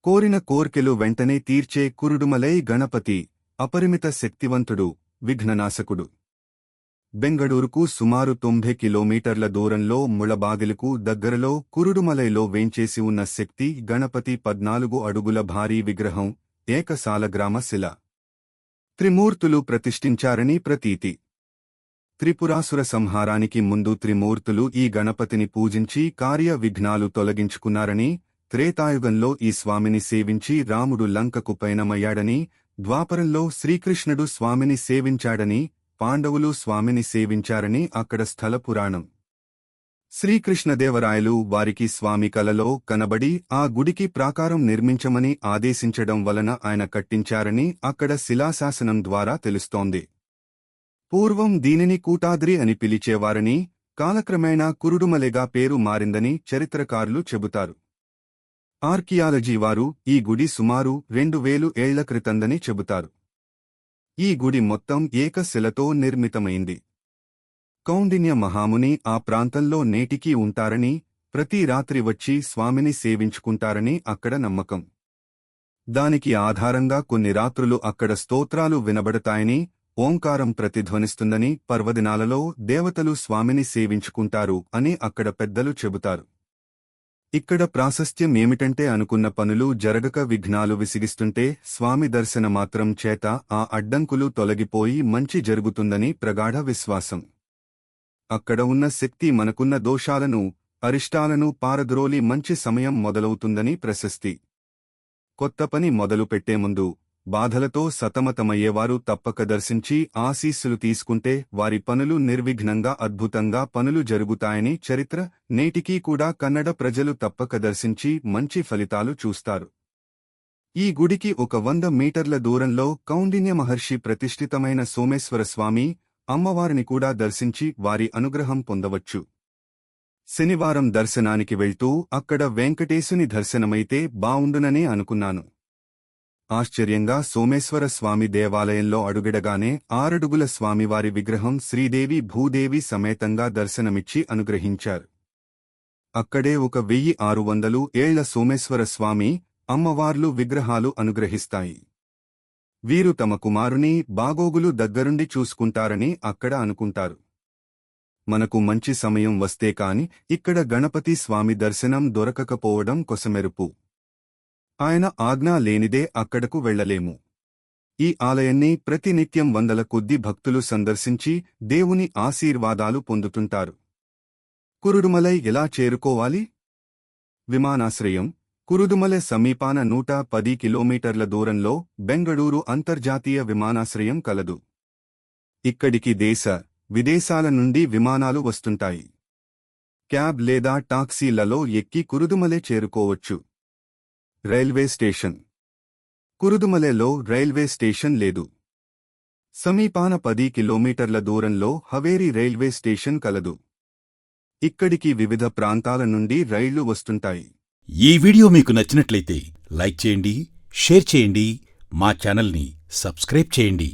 కోరిన కోర్కెలు వెంటనే తీర్చే కురుడుమలై గణపతి అపరిమిత శక్తివంతుడు, విఘ్ననాశకుడు. బెంగళూరుకు సుమారు 90 కిలోమీటర్ల దూరంలో ముళబాగిలుకు దగ్గరలో కురుడుమలైలో వేంచేసి ఉన్న శక్తి గణపతి 14 అడుగుల భారీ విగ్రహం, ఏకసాలగ్రామ శిల. త్రిమూర్తులు ప్రతిష్ఠించారని ప్రతీతి. త్రిపురాసుర సంహారానికి ముందు త్రిమూర్తులు ఈ గణపతిని పూజించి కార్య విఘ్నాలు తొలగించుకున్నారని, త్రేతాయుగంలో ఈ స్వామిని సేవించి రాముడు లంకకు పయనమయ్యాడని, ద్వాపరంలో శ్రీకృష్ణుడు స్వామిని సేవించాడని, పాండవులు స్వామిని సేవించారని అక్కడ స్థల పురాణం. శ్రీకృష్ణదేవరాయలు వారికి స్వామి కలలో కనబడి ఆ గుడికి ప్రాకారం నిర్మించమని ఆదేశించడం వలన ఆయన కట్టించారని అక్కడ శిలాశాసనం ద్వారా తెలుస్తోంది. పూర్వం దీనిని కూటాద్రి అని పిలిచేవారని, కాలక్రమేణా కురుడుమలెగా పేరు మారిందని చరిత్రకారులు చెబుతారు. ఆర్కియాలజీ వారు ఈ గుడి సుమారు 2000 ఏళ్ల క్రితందని చెబుతారు. ఈ గుడి మొత్తం ఏకశిలతో నిర్మితమైంది. కౌండిన్య మహాముని ఆ ప్రాంతంలో నేటికీ ఉంటారని, ప్రతి రాత్రి వచ్చి స్వామిని సేవించుకుంటారని అక్కడ నమ్మకం. దానికి ఆధారంగా కొన్ని రాత్రులు అక్కడ స్తోత్రాలు వినబడతాయని, ఓంకారం ప్రతిధ్వనిస్తుందని, పర్వదినాలలో దేవతలు స్వామిని సేవించుకుంటారు అని అక్కడ పెద్దలు చెబుతారు. ఇక్కడ ప్రాశస్త్యం ఏమిటంటే అనుకున్న పనులు జరగక విఘ్నాలు విసిగిస్తుంటే స్వామి దర్శన మాత్రం చేత ఆ అడ్డంకులు తొలగిపోయి మంచి జరుగుతుందని ప్రగాఢ విశ్వాసం. అక్కడ ఉన్న శక్తి మనకున్న దోషాలను, అరిష్టాలను పారద్రోలి మంచి సమయం మొదలవుతుందని ప్రశస్తి. కొత్త పని మొదలు పెట్టే ముందు బాధలతో సతమతమయ్యేవారు తప్పక దర్శించి ఆశీస్సులు తీసుకుంటే వారి పనులు నిర్విఘ్నంగా అద్భుతంగా పనులు జరుగుతాయని చరిత్ర. నేటికీ కూడా కన్నడ ప్రజలు తప్పక దర్శించి మంచి ఫలితాలు చూస్తారు. ఈ గుడికి ఒక 100 మీటర్ల దూరంలో కౌండిన్య మహర్షి ప్రతిష్ఠితమైన సోమేశ్వర స్వామి, అమ్మవారిని కూడా దర్శించి వారి అనుగ్రహం పొందవచ్చు. శనివారం దర్శనానికి వెళ్తూ అక్కడ వెంకటేశుని దర్శనమైతే బావుండుననే అనుకున్నాను. ఆశ్చర్యంగా సోమేశ్వర స్వామి దేవాలయంలో అడుగిడగానే 6 అడుగుల స్వామివారి విగ్రహం శ్రీదేవి భూదేవి సమేతంగా దర్శనమిచ్చి అనుగ్రహించారు. అక్కడే 1600 ఏళ్ల సోమేశ్వర స్వామి, అమ్మవార్లు విగ్రహాలు అనుగ్రహిస్తాయి. వీరు తమ కుమారుని బాగోగులు దగ్గరుండి చూసుకుంటారని అక్కడ అనుకుంటారు. మనకు మంచి సమయం వస్తే కాని ఇక్కడ గణపతి స్వామి దర్శనం దొరకకపోవడం కొసమెరుపు. ఆయన ఆజ్ఞ లేనిదే అక్కడకు వెళ్లలేము. ఈ ఆలయాన్ని ప్రతినిత్యం వందల కొద్ది భక్తులు సందర్శించి దేవుని ఆశీర్వాదాలు పొందుతుంటారు. కురుడుమలై ఎలా చేరుకోవాలి? విమానాశ్రయం. కురుడుమలై సమీపాన 110 కిలోమీటర్ల దూరంలో బెంగళూరు అంతర్జాతీయ విమానాశ్రయం కలదు. ఇక్కడికి దేశ, విదేశాల నుండి విమానాలు వస్తుంటాయి. క్యాబ్ లేదా టాక్సీలలో ఎక్కి కురుడుమలై చేరుకోవచ్చు. Railway station. కురుడుమలైలో రైల్వే స్టేషన్ లేదు. సమీపాన 10 కిలోమీటర్ల దూరంలో హవేరి రైల్వే స్టేషన్ కలదు. ఇక్కడికి వివిధ ప్రాంతాల నుండి రైళ్లు వస్తుంటాయి. ఈ వీడియో మీకు నచ్చినట్లయితే లైక్ చేయండి, షేర్ చేయండి, మా ఛానల్ని సబ్స్క్రైబ్ చేయండి.